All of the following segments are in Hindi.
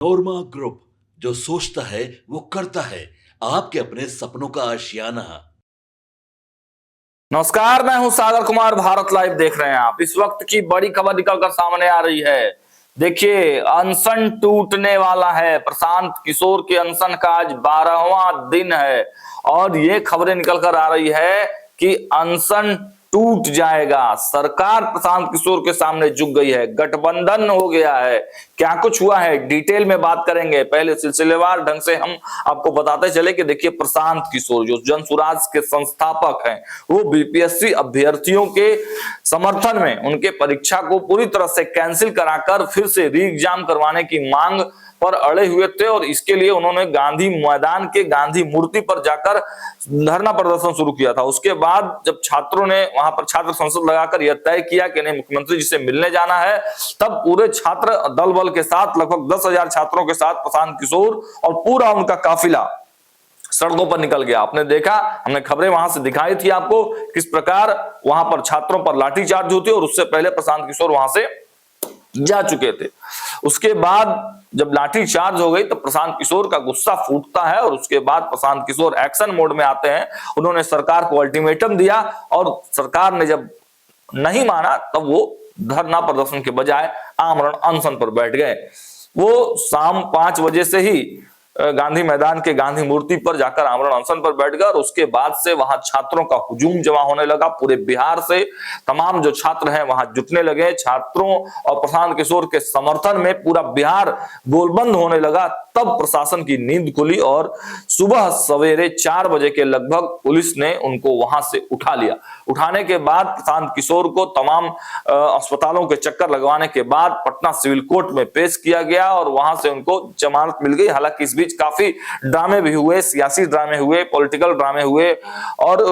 नोरमा ग्रुप, जो सोचता है वो करता है। आपके अपने सपनों का आशियाना। नमस्कार, मैं हूं सागर कुमार। भारत लाइव देख रहे हैं आप। इस वक्त की बड़ी खबर निकलकर सामने आ रही है। देखिए, अनशन टूटने वाला है। प्रशांत किशोर के अनशन का आज 12वां दिन है और ये खबरें निकलकर आ रही है कि अनशन टूट जाएगा। सरकार प्रशांत किशोर के सामने झुक गई है, गठबंधन हो गया है। क्या कुछ हुआ है डिटेल में बात करेंगे। पहले सिलसिलेवार ढंग से हम आपको बताते चले कि देखिए, प्रशांत किशोर जो जनसुराज के संस्थापक हैं, वो बीपीएससी अभ्यर्थियों के समर्थन में उनके परीक्षा को पूरी तरह से कैंसिल कराकर फिर से री एग्जाम करवाने की मांग पर अड़े हुए थे और इसके लिए उन्होंने गांधी मैदान के गांधी मूर्ति पर जाकर धरना प्रदर्शन शुरू किया था। उसके बाद जब छात्रों ने वहां पर छात्र संसद लगाकर यह तय किया कि नहीं, मुख्यमंत्री जी से मिलने जाना है, तब पूरे छात्र दल बल के साथ लगभग 10,000 छात्रों के साथ प्रशांत किशोर और पूरा उनका काफिला सड़कों पर निकल गया। आपने देखा, हमने खबरें वहां से दिखाई थी आपको किस प्रकार वहां पर छात्रों पर लाठीचार्ज होती है और उससे पहले प्रशांत किशोर वहां से जा चुके थे। उसके बाद जब लाठी चार्ज हो गई तो प्रशांत किशोर का गुस्सा फूटता है और उसके बाद प्रशांत किशोर एक्शन मोड में आते हैं। उन्होंने सरकार को अल्टीमेटम दिया और सरकार ने जब नहीं माना तब वो धरना प्रदर्शन के बजाय आमरण अनशन पर बैठ गए। वो शाम 5 बजे से ही गांधी मैदान के गांधी मूर्ति पर जाकर आमरण अनशन पर बैठ गए और उसके बाद से वहां छात्रों का हुजूम जमा होने लगा। पूरे बिहार से तमाम जो छात्र हैं वहां जुटने लगे। छात्रों और प्रशांत किशोर के समर्थन में पूरा बिहार गोलबंद होने लगा। तब प्रशासन की नींद खुली और सुबह सवेरे 4 बजे के लगभग पुलिस ने उनको वहां से उठा लिया। उठाने के बाद प्रशांत किशोर को तमाम अस्पतालों के चक्कर लगवाने के बाद पटना सिविल कोर्ट में पेश किया गया और वहां से उनको जमानत मिल गई। हालांकि इस बीच काफी ड्रामे भी हुए, सियासी ड्रामे हुए, पॉलिटिकल ड्रामे हुए और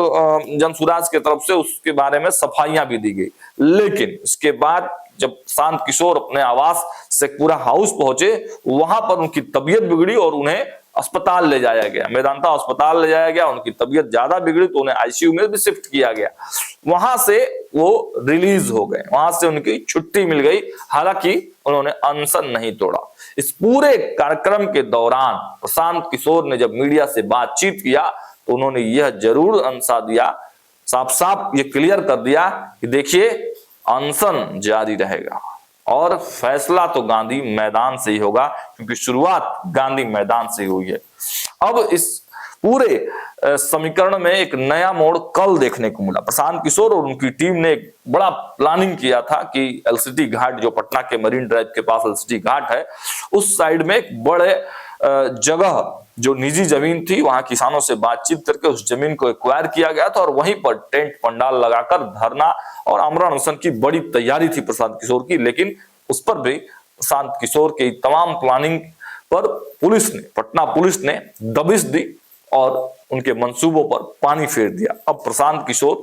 जनसुराज की तरफ से उसके बारे में सफाइयां भी दी गई। लेकिन इसके बाद जब प्रशांत किशोर अपने आवास शेखपुरा हाउस पहुंचे, वहां पर उनकी तबीयत बिगड़ी और उन्हें अस्पताल ले जाया गया, मेदांता अस्पताल ले जाया गया। उनकी तबीयत ज्यादा बिगड़ी तो उन्हें आईसीयू में भी शिफ्ट किया गया। वहां से वो रिलीज हो गए, वहां से उनकी छुट्टी मिल गई। हालांकि उन्होंने अनशन नहीं तोड़ा। इस पूरे कार्यक्रम के दौरान प्रशांत किशोर ने जब मीडिया से बातचीत किया तो उन्होंने यह जरूर अंसा दिया, साफ साफ ये क्लियर कर दिया कि देखिए, अनशन जारी रहेगा और फैसला तो गांधी मैदान से ही होगा, क्योंकि शुरुआत गांधी मैदान से ही हुई है। अब इस पूरे समीकरण में एक नया मोड़ कल देखने को मिला। प्रशांत किशोर और उनकी टीम ने एक बड़ा प्लानिंग किया था कि एलसीटी घाट, जो पटना के मरीन ड्राइव के पास एलसीटी घाट है, उस साइड में एक बड़े जगह जो निजी जमीन थी, वहां किसानों से बातचीत करके उस जमीन को एक्वायर किया गया था और वहीं पर टेंट पंडाल लगाकर धरना और आमरण अनशन की बड़ी तैयारी थी प्रशांत किशोर की। लेकिन उस पर भी प्रशांत किशोर की तमाम प्लानिंग पर पटना पुलिस ने दबिश दी और उनके मंसूबों पर पानी फेर दिया। अब प्रशांत किशोर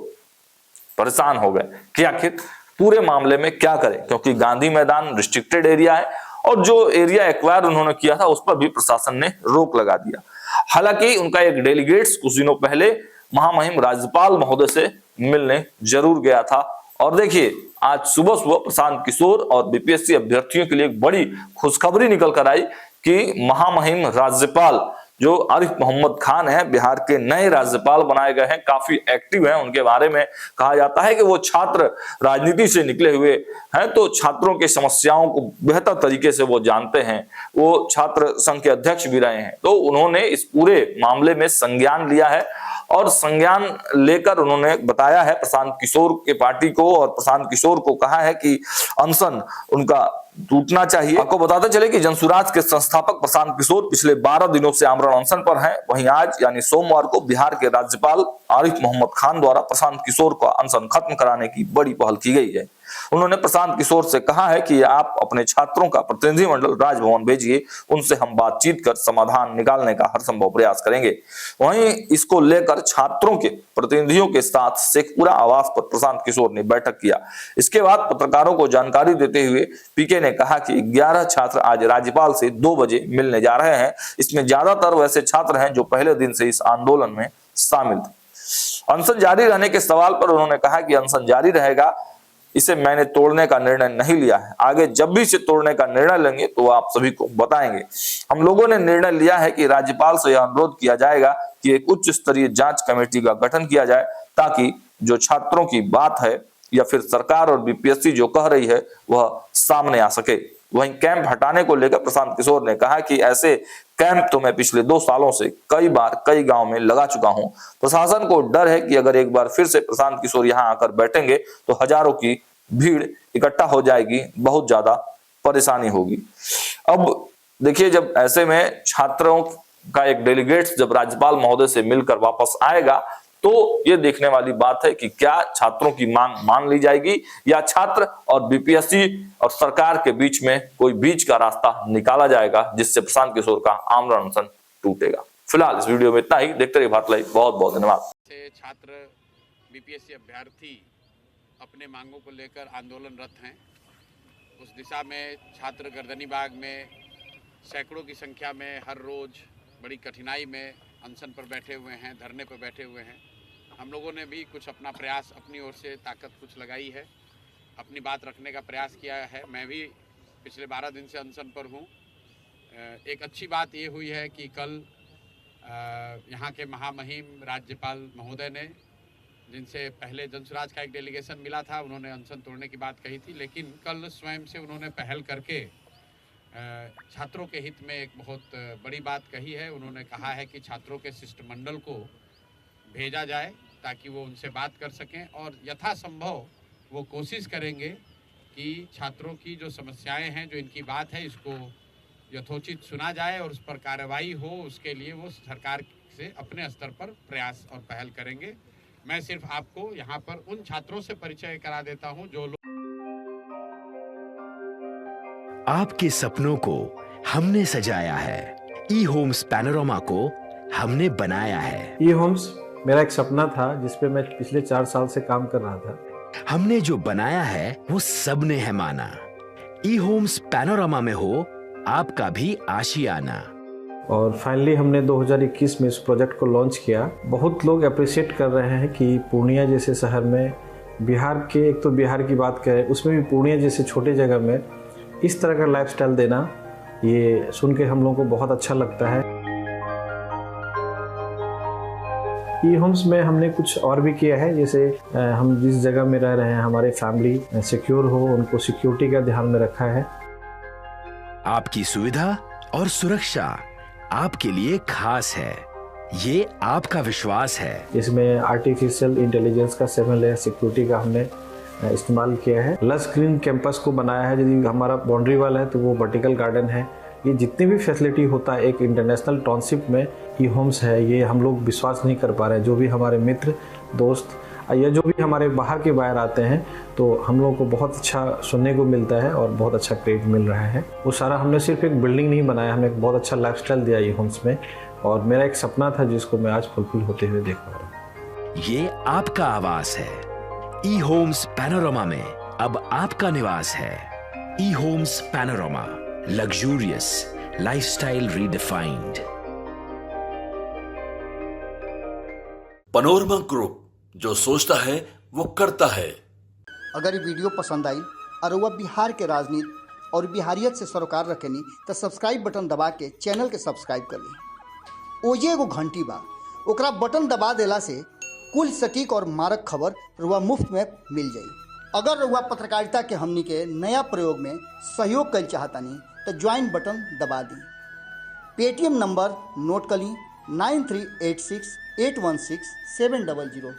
परेशान हो गए कि आखिर पूरे मामले में क्या करें, क्योंकि गांधी मैदान रिस्ट्रिक्टेड एरिया है और जो एरिया एक्वायर उन्होंने किया था उस पर भी प्रशासन ने रोक लगा दिया। हालांकि उनका एक डेलीगेट्स कुछ दिनों पहले महामहिम राज्यपाल महोदय से मिलने जरूर गया था और देखिए, आज सुबह सुबह प्रशांत किशोर और बीपीएससी अभ्यर्थियों के लिए एक बड़ी खुशखबरी निकल कर आई कि महामहिम राज्यपाल जो आरिफ मोहम्मद खान है, बिहार के नए राज्यपाल बनाए गए हैं, काफी एक्टिव हैं। उनके बारे में कहा जाता है कि वो छात्र राजनीति से निकले हुए हैं, तो छात्रों की समस्याओं को बेहतर तरीके से वो जानते हैं। वो छात्र संघ के अध्यक्ष भी रहे हैं, तो उन्होंने इस पूरे मामले में संज्ञान लिया है और संज्ञान लेकर उन्होंने बताया है प्रशांत किशोर के पार्टी को और प्रशांत किशोर को कहा है कि अनशन उनका टूटना चाहिए। आपको बताते चले कि जनसुराज के संस्थापक प्रशांत किशोर पिछले 12 दिनों से आमरण अनशन पर हैं। वहीं आज यानी सोमवार को बिहार के राज्यपाल आरिफ मोहम्मद खान द्वारा प्रशांत किशोर का अनशन खत्म कराने की बड़ी पहल की गई है। उन्होंने प्रशांत किशोर से कहा है कि आप अपने छात्रों का प्रतिनिधिमंडल राजभवन भेजिए, उनसे हम बातचीत कर समाधान निकालने का हर संभव प्रयास करेंगे। वहीं इसको लेकर छात्रों के प्रतिनिधियों के साथ शेखपुरा आवास पर प्रशांत किशोर ने बैठक किया। इसके बाद पत्रकारों को जानकारी देते हुए पीके ने कहा कि 11 छात्र आज राज्यपाल से 2 बजे मिलने जा रहे हैं। इसमें ज्यादातर वैसे छात्र हैं जो पहले दिन से इस आंदोलन में शामिल थे। अनशन जारी रहने के सवाल पर उन्होंने कहा कि अनशन जारी रहेगा, इसे मैंने तोड़ने का निर्णय नहीं लिया है। आगे जब भी इसे तोड़ने का निर्णय लेंगे तो आप सभी को बताएंगे। हम लोगों ने निर्णय लिया है कि राज्यपाल से यह अनुरोध किया जाएगा कि एक उच्च स्तरीय जांच कमेटी का गठन किया जाए, ताकि जो छात्रों की बात है या फिर सरकार और बीपीएससी जो कह रही है वह सामने आ सके। वहीं कैंप हटाने को लेकर प्रशांत किशोर ने कहा कि ऐसे कैंप तो मैं पिछले 2 सालों से कई बार कई गांव में लगा चुका हूं। प्रशासन को डर है कि अगर एक बार फिर से प्रशांत किशोर यहां आकर बैठेंगे तो हजारों की भीड़ इकट्ठा हो जाएगी, बहुत ज्यादा परेशानी होगी। अब देखिए, जब ऐसे में छात्रों का एक डेलीगेट जब राज्यपाल महोदय से मिलकर वापस आएगा तो ये देखने वाली बात है कि क्या छात्रों की मांग मान ली जाएगी या छात्र और बीपीएससी और सरकार के बीच में कोई बीच का रास्ता निकाला जाएगा, जिससे प्रशांत किशोर का आमरण अनशन टूटेगा। फिलहाल इस वीडियो में इतना ही। देखते रहिए भारत लाइव। बहुत बहुत धन्यवाद। छात्र बीपीएससी अभ्यर्थी अपने मांगों को लेकर आंदोलनरत हैं। उस दिशा में छात्र गर्दनीबाग में सैकड़ों की संख्या में हर रोज बड़ी कठिनाई में अनशन पर बैठे हुए हैं, धरने पर बैठे हुए हैं। हम लोगों ने भी कुछ अपना प्रयास अपनी ओर से ताकत कुछ लगाई है, अपनी बात रखने का प्रयास किया है। मैं भी पिछले 12 दिन से अनशन पर हूँ। एक अच्छी बात ये हुई है कि कल यहाँ के महामहिम राज्यपाल महोदय ने, जिनसे पहले जनसुराज का एक डेलीगेशन मिला था, उन्होंने अनशन तोड़ने की बात कही थी, लेकिन कल स्वयं से उन्होंने पहल करके छात्रों के हित में एक बहुत बड़ी बात कही है। उन्होंने कहा है कि छात्रों के शिष्टमंडल को भेजा जाए ताकि वो उनसे बात कर सकें और यथासंभव वो कोशिश करेंगे कि छात्रों की जो समस्याएं हैं, जो इनकी बात है, इसको यथोचित सुना जाए और उस पर कार्रवाई हो। उसके लिए वो सरकार से अपने स्तर पर प्रयास और पहल करेंगे। मैं सिर्फ आपको यहाँ पर उन छात्रों से परिचय करा देता हूँ जो लोग आपके सपनों को हमने सजाया है, ई होम्स पैनोरामा को हमने बनाया है। ई होम्स मेरा एक सपना था जिस पे मैं पिछले 4 साल से काम कर रहा था। हमने जो बनाया है वो सबने है माना। ई होम्स पैनोरामा में हो आपका भी आशियाना। और फाइनली हमने 2021 में इस प्रोजेक्ट को लॉन्च किया। बहुत लोग अप्रिशिएट कर रहे हैं कि पूर्णिया जैसे शहर में, बिहार के, एक तो बिहार की बात करें उसमें भी पूर्णिया जैसे छोटे जगह में इस तरह का लाइफस्टाइल देना, ये सुन के हम लोगों को बहुत अच्छा लगता है। ई होम्स में हमने कुछ और भी किया है, जैसे हम जिस जगह में रह रहे हैं हमारे फैमिली सिक्योर हो, उनको सिक्योरिटी का ध्यान में रखा है। आपकी सुविधा और सुरक्षा आपके लिए खास है, ये आपका विश्वास है। इसमें आर्टिफिशियल इंटेलिजेंस का 7 लेयर सिक्योरिटी का हमने इस्तेमाल किया है। लस ग्रीन कैंपस को बनाया है। यदि हमारा बाउंड्री वाल है तो वो वर्टिकल गार्डन है। ये जितनी भी फैसिलिटी होता है एक इंटरनेशनल टाउनशिप में ई होम्स है, ये हम लोग विश्वास नहीं कर पा रहे हैं। जो भी हमारे मित्र दोस्त या जो भी हमारे बाहर के बाहर आते हैं तो हम लोगों को बहुत अच्छा सुनने को मिलता है और बहुत अच्छा क्रेडिट मिल रहा है। वो सारा हमने सिर्फ एक बिल्डिंग नहीं बनाया, हमने एक बहुत अच्छा लाइफस्टाइल दिया ई होम्स में, और मेरा एक सपना था जिसको मैं आज फुलफिल होते हुए देख पा रहा हूँ। ये आपका आवास है। ई होम्स पैनोरामा में अब आपका निवास है। E homes panorama, luxurious lifestyle redefined. Panorama group, जो सोचता है वो करता है। अगर ये वीडियो पसंद आई और वह बिहार के राजनीति और बिहारियत से सरोकार रखेनी तो सब्सक्राइब बटन दबा के चैनल के सब्सक्राइब कर ली। ओजे एगो घंटी बा, ओकरा बटन दबा देला से कुल सटीक और मारक खबर रुआ मुफ्त में मिल जाई। अगर रुआ पत्रकारिता के हमनी के नया प्रयोग में सहयोग कर चाहतानी तो ज्वाइन बटन दबा दी। पेटीएम नंबर नोट कर ली 9386816700।